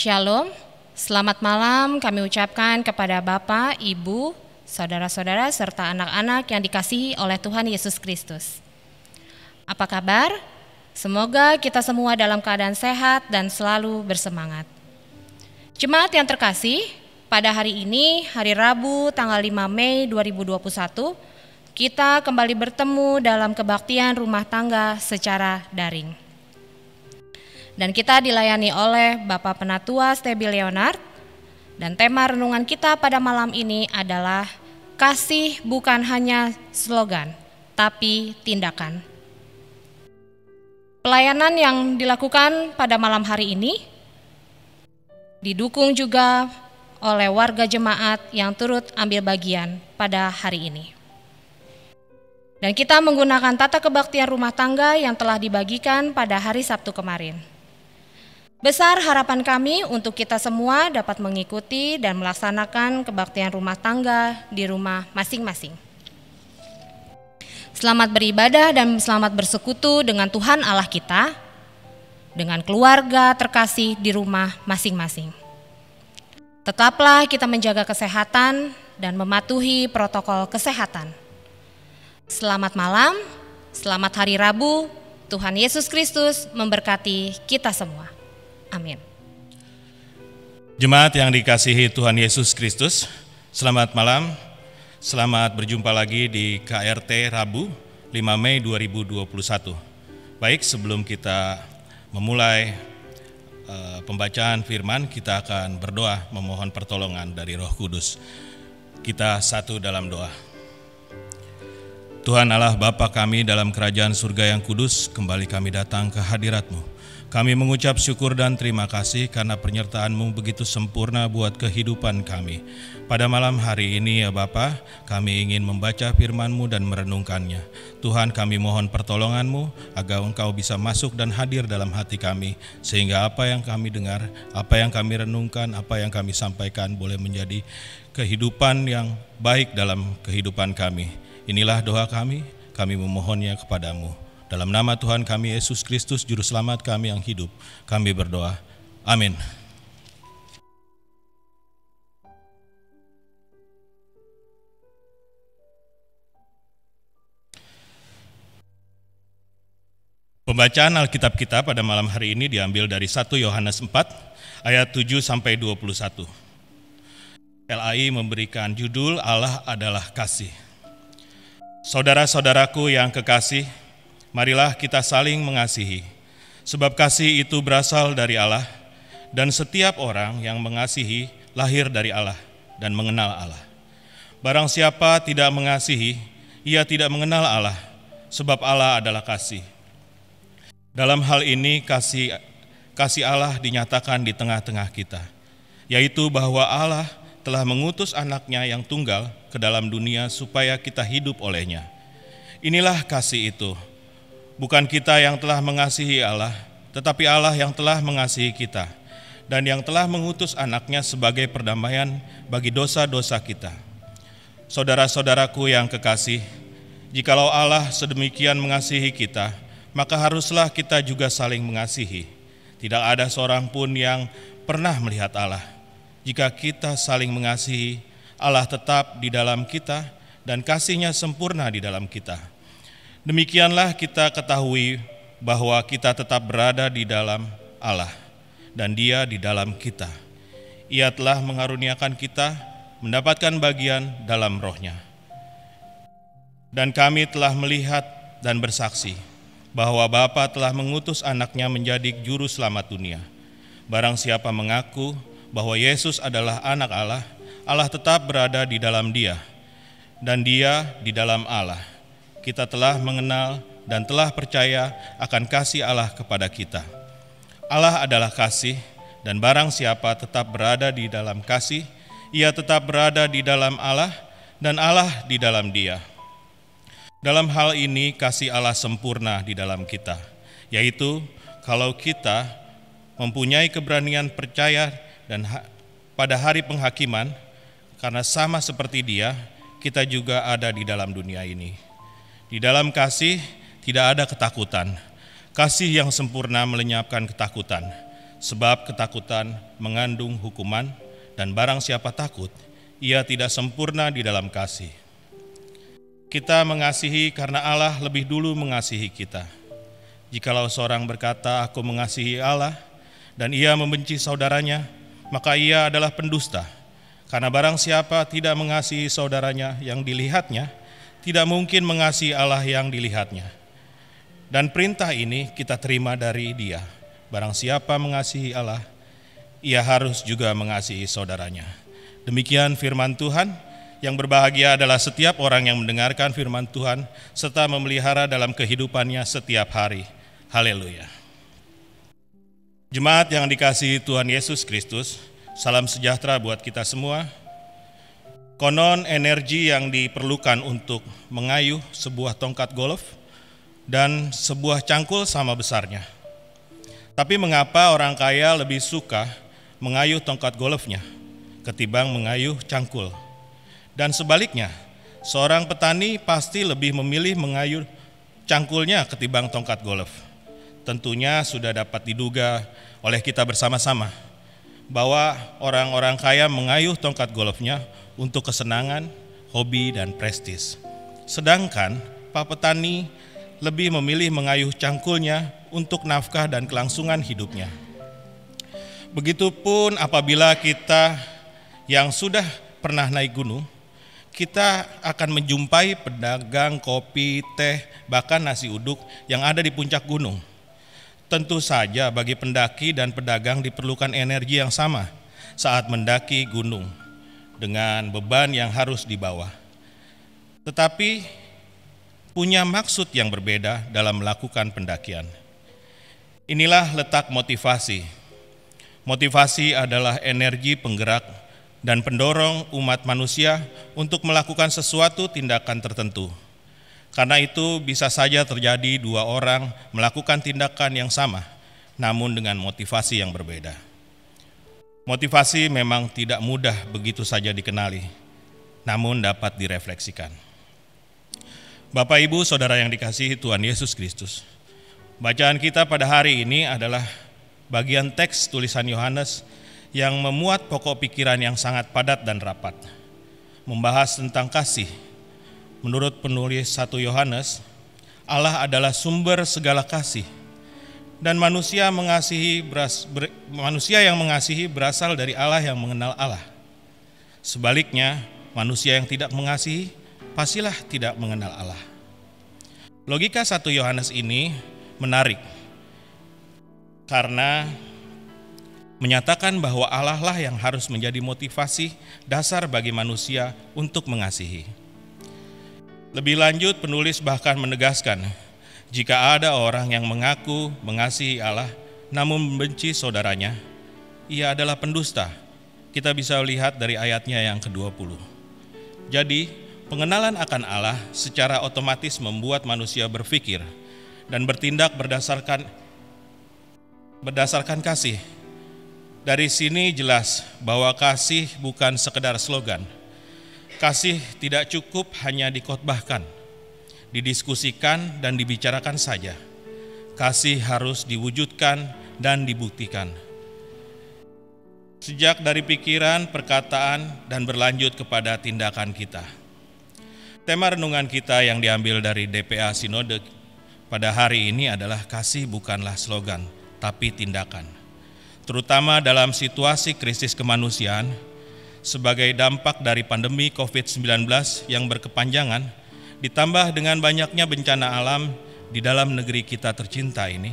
Shalom, selamat malam kami ucapkan kepada Bapak, Ibu, saudara-saudara, serta anak-anak yang dikasihi oleh Tuhan Yesus Kristus. Apa kabar? Semoga kita semua dalam keadaan sehat dan selalu bersemangat. Jemaat yang terkasih, pada hari ini, hari Rabu tanggal 5 Mei 2021, kita kembali bertemu dalam kebaktian rumah tangga secara daring. Dan kita dilayani oleh Bapak Penatua Stebi Leonard. Dan tema renungan kita pada malam ini adalah kasih bukan hanya slogan, tapi tindakan. Pelayanan yang dilakukan pada malam hari ini didukung juga oleh warga jemaat yang turut ambil bagian pada hari ini. Dan kita menggunakan tata kebaktian rumah tangga yang telah dibagikan pada hari Sabtu kemarin. Besar harapan kami untuk kita semua dapat mengikuti dan melaksanakan kebaktian rumah tangga di rumah masing-masing. Selamat beribadah dan selamat bersekutu dengan Tuhan Allah kita, dengan keluarga terkasih di rumah masing-masing. Tetaplah kita menjaga kesehatan dan mematuhi protokol kesehatan. Selamat malam, selamat hari Rabu, Tuhan Yesus Kristus memberkati kita semua. Amin. Jemaat yang dikasihi Tuhan Yesus Kristus, selamat malam, selamat berjumpa lagi di KRT Rabu 5 Mei 2021. Baik, sebelum kita memulai pembacaan firman, kita akan berdoa memohon pertolongan dari Roh Kudus. Kita satu dalam doa. Tuhan Allah Bapa kami dalam kerajaan surga yang kudus, kembali kami datang ke hadirat-Mu. Kami mengucap syukur dan terima kasih karena penyertaan-Mu begitu sempurna buat kehidupan kami. Pada malam hari ini ya Bapa, kami ingin membaca firman-Mu dan merenungkannya. Tuhan, kami mohon pertolongan-Mu agar Engkau bisa masuk dan hadir dalam hati kami, sehingga apa yang kami dengar, apa yang kami renungkan, apa yang kami sampaikan boleh menjadi kehidupan yang baik dalam kehidupan kami. Inilah doa kami memohonnya kepadamu. Dalam nama Tuhan kami Yesus Kristus, Juru Selamat kami yang hidup, kami berdoa. Amin. Pembacaan Alkitab kita pada malam hari ini diambil dari 1 Yohanes 4 ayat 7 sampai 21. LAI memberikan judul Allah adalah kasih. Saudara-saudaraku yang kekasih, marilah kita saling mengasihi, sebab kasih itu berasal dari Allah, dan setiap orang yang mengasihi lahir dari Allah dan mengenal Allah. Barang siapa tidak mengasihi, ia tidak mengenal Allah, sebab Allah adalah kasih. Dalam hal ini kasih Allah dinyatakan di tengah-tengah kita, yaitu bahwa Allah telah mengutus anaknya yang tunggal ke dalam dunia supaya kita hidup olehnya. Inilah kasih itu. Bukan kita yang telah mengasihi Allah, tetapi Allah yang telah mengasihi kita, dan yang telah mengutus anaknya sebagai perdamaian bagi dosa-dosa kita. Saudara-saudaraku yang kekasih, jikalau Allah sedemikian mengasihi kita, maka haruslah kita juga saling mengasihi. Tidak ada seorang pun yang pernah melihat Allah. Jika kita saling mengasihi, Allah tetap di dalam kita, dan kasih-Nya sempurna di dalam kita. Demikianlah kita ketahui bahwa kita tetap berada di dalam Allah dan Dia di dalam kita. Ia telah mengaruniakan kita mendapatkan bagian dalam Roh-Nya. Dan kami telah melihat dan bersaksi bahwa Bapa telah mengutus anaknya menjadi juru selamat dunia. Barang siapa mengaku bahwa Yesus adalah anak Allah, Allah tetap berada di dalam Dia dan Dia di dalam Allah. Kita telah mengenal dan telah percaya akan kasih Allah kepada kita. Allah adalah kasih, dan barang siapa tetap berada di dalam kasih, ia tetap berada di dalam Allah, dan Allah di dalam Dia. Dalam hal ini kasih Allah sempurna di dalam kita, yaitu kalau kita mempunyai keberanian percaya dan pada hari penghakiman, karena sama seperti Dia, kita juga ada di dalam dunia ini. Di dalam kasih tidak ada ketakutan. Kasih yang sempurna melenyapkan ketakutan, sebab ketakutan mengandung hukuman, dan barang siapa takut, ia tidak sempurna di dalam kasih. Kita mengasihi karena Allah lebih dulu mengasihi kita. Jikalau seorang berkata, "Aku mengasihi Allah," dan ia membenci saudaranya, maka ia adalah pendusta. Karena barang siapa tidak mengasihi saudaranya yang dilihatnya, tidak mungkin mengasihi Allah yang dilihatnya. Dan perintah ini kita terima dari Dia. Barang siapa mengasihi Allah, ia harus juga mengasihi saudaranya. Demikian firman Tuhan. Yang berbahagia adalah setiap orang yang mendengarkan firman Tuhan serta memelihara dalam kehidupannya setiap hari. Haleluya. Jemaat yang dikasihi Tuhan Yesus Kristus, salam sejahtera buat kita semua. Konon energi yang diperlukan untuk mengayuh sebuah tongkat golf dan sebuah cangkul sama besarnya. Tapi mengapa orang kaya lebih suka mengayuh tongkat golfnya ketimbang mengayuh cangkul? Dan sebaliknya, seorang petani pasti lebih memilih mengayuh cangkulnya ketimbang tongkat golf. Tentunya sudah dapat diduga oleh kita bersama-sama bahwa orang-orang kaya mengayuh tongkat golfnya untuk kesenangan, hobi, dan prestis. Sedangkan Pak petani lebih memilih mengayuh cangkulnya untuk nafkah dan kelangsungan hidupnya. Begitupun apabila kita yang sudah pernah naik gunung, kita akan menjumpai pedagang kopi, teh, bahkan nasi uduk yang ada di puncak gunung. Tentu saja bagi pendaki dan pedagang diperlukan energi yang sama saat mendaki gunung dengan beban yang harus dibawa. Tetapi punya maksud yang berbeda dalam melakukan pendakian. Inilah letak motivasi. Motivasi adalah energi penggerak dan pendorong umat manusia untuk melakukan sesuatu tindakan tertentu. Karena itu bisa saja terjadi dua orang melakukan tindakan yang sama, namun dengan motivasi yang berbeda. Motivasi memang tidak mudah begitu saja dikenali, namun dapat direfleksikan. Bapak, Ibu, Saudara yang dikasihi Tuhan Yesus Kristus, bacaan kita pada hari ini adalah bagian teks tulisan Yohanes yang memuat pokok pikiran yang sangat padat dan rapat, membahas tentang kasih. Menurut penulis 1 Yohanes, Allah adalah sumber segala kasih, dan manusia yang mengasihi berasal dari Allah yang mengenal Allah. Sebaliknya, manusia yang tidak mengasihi pastilah tidak mengenal Allah. Logika 1 Yohanes ini menarik, karena menyatakan bahwa Allah lah yang harus menjadi motivasi dasar bagi manusia untuk mengasihi. Lebih lanjut, penulis bahkan menegaskan, jika ada orang yang mengaku mengasihi Allah namun membenci saudaranya, ia adalah pendusta. Kita bisa lihat dari ayatnya yang ke-20. Jadi, pengenalan akan Allah secara otomatis membuat manusia berpikir dan bertindak berdasarkan kasih. Dari sini jelas bahwa kasih bukan sekedar slogan. Kasih tidak cukup hanya dikhotbahkan, didiskusikan dan dibicarakan saja. Kasih harus diwujudkan dan dibuktikan. Sejak dari pikiran, perkataan, dan berlanjut kepada tindakan kita. Tema renungan kita yang diambil dari DPA Sinode pada hari ini adalah kasih bukanlah slogan, tapi tindakan. Terutama dalam situasi krisis kemanusiaan, sebagai dampak dari pandemi COVID-19 yang berkepanjangan, ditambah dengan banyaknya bencana alam di dalam negeri kita tercinta ini,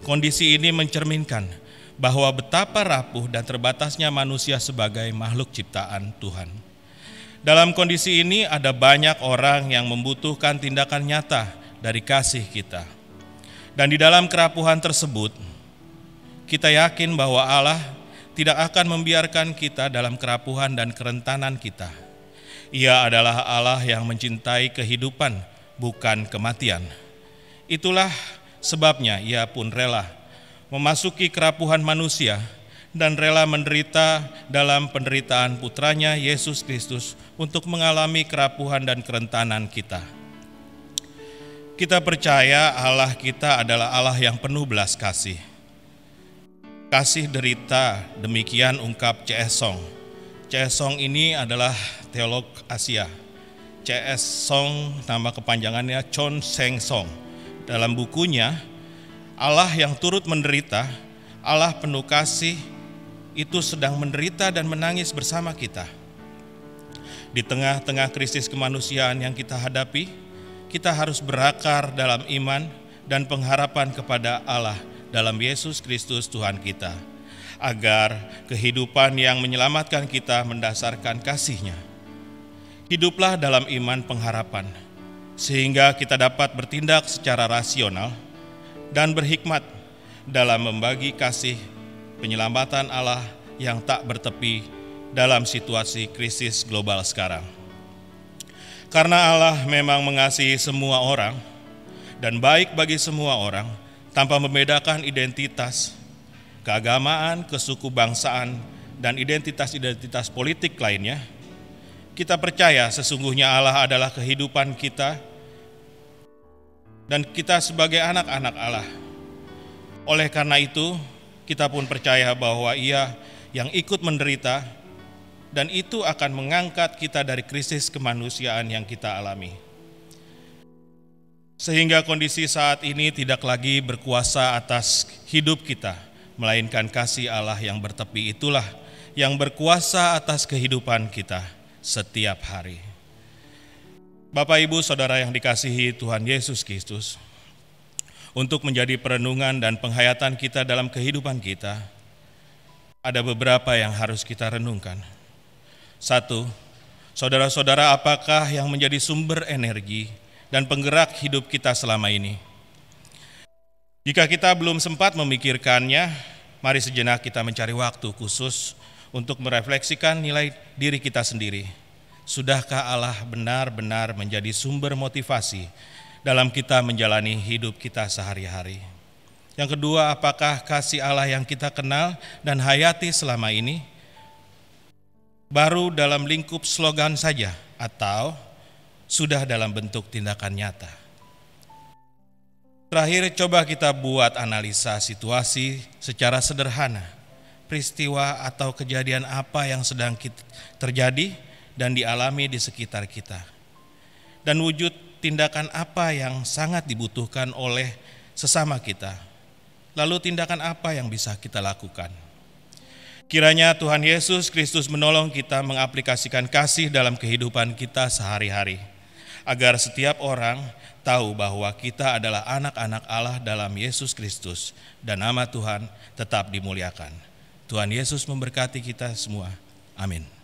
kondisi ini mencerminkan bahwa betapa rapuh dan terbatasnya manusia sebagai makhluk ciptaan Tuhan. Dalam kondisi ini ada banyak orang yang membutuhkan tindakan nyata dari kasih kita. Dan di dalam kerapuhan tersebut, kita yakin bahwa Allah tidak akan membiarkan kita dalam kerapuhan dan kerentanan kita. Ia adalah Allah yang mencintai kehidupan, bukan kematian. Itulah sebabnya Ia pun rela memasuki kerapuhan manusia dan rela menderita dalam penderitaan putranya Yesus Kristus untuk mengalami kerapuhan dan kerentanan kita. Kita percaya Allah kita adalah Allah yang penuh belas kasih. kasih derita, demikian ungkap C.S. Song. C.S. Song ini adalah teolog Asia. C.S. Song nama kepanjangannya Chon Seng Song. Dalam bukunya, Allah yang turut menderita, Allah penuh kasih, itu sedang menderita dan menangis bersama kita. Di tengah-tengah krisis kemanusiaan yang kita hadapi, kita harus berakar dalam iman dan pengharapan kepada Allah dalam Yesus Kristus Tuhan kita, agar kehidupan yang menyelamatkan kita mendasarkan kasih-Nya. Hiduplah dalam iman pengharapan, sehingga kita dapat bertindak secara rasional dan berhikmat dalam membagi kasih penyelamatan Allah yang tak bertepi dalam situasi krisis global sekarang. Karena Allah memang mengasihi semua orang dan baik bagi semua orang, tanpa membedakan identitas, keagamaan, kesuku bangsaan, dan identitas-identitas politik lainnya, kita percaya sesungguhnya Allah adalah kehidupan kita dan kita sebagai anak-anak Allah. Oleh karena itu, kita pun percaya bahwa Ia yang ikut menderita dan itu akan mengangkat kita dari krisis kemanusiaan yang kita alami. Sehingga kondisi saat ini tidak lagi berkuasa atas hidup kita, melainkan kasih Allah yang bertepi itulah yang berkuasa atas kehidupan kita setiap hari. Bapak, Ibu, Saudara yang dikasihi Tuhan Yesus Kristus, untuk menjadi perenungan dan penghayatan kita dalam kehidupan kita, ada beberapa yang harus kita renungkan. 1, saudara-saudara, apakah yang menjadi sumber energi dan penggerak hidup kita selama ini? Jika kita belum sempat memikirkannya, mari sejenak kita mencari waktu khusus untuk merefleksikan nilai diri kita sendiri. Sudahkah Allah benar-benar menjadi sumber motivasi dalam kita menjalani hidup kita sehari-hari? Yang kedua, apakah kasih Allah yang kita kenal dan hayati selama ini baru dalam lingkup slogan saja atau sudah dalam bentuk tindakan nyata? Terakhir, coba kita buat analisa situasi secara sederhana. Peristiwa atau kejadian apa yang sedang terjadi dan dialami di sekitar kita. Dan wujud tindakan apa yang sangat dibutuhkan oleh sesama kita. Lalu tindakan apa yang bisa kita lakukan? Kiranya Tuhan Yesus Kristus menolong kita mengaplikasikan kasih dalam kehidupan kita sehari-hari, agar setiap orang tahu bahwa kita adalah anak-anak Allah dalam Yesus Kristus dan nama Tuhan tetap dimuliakan. Tuhan Yesus memberkati kita semua. Amin.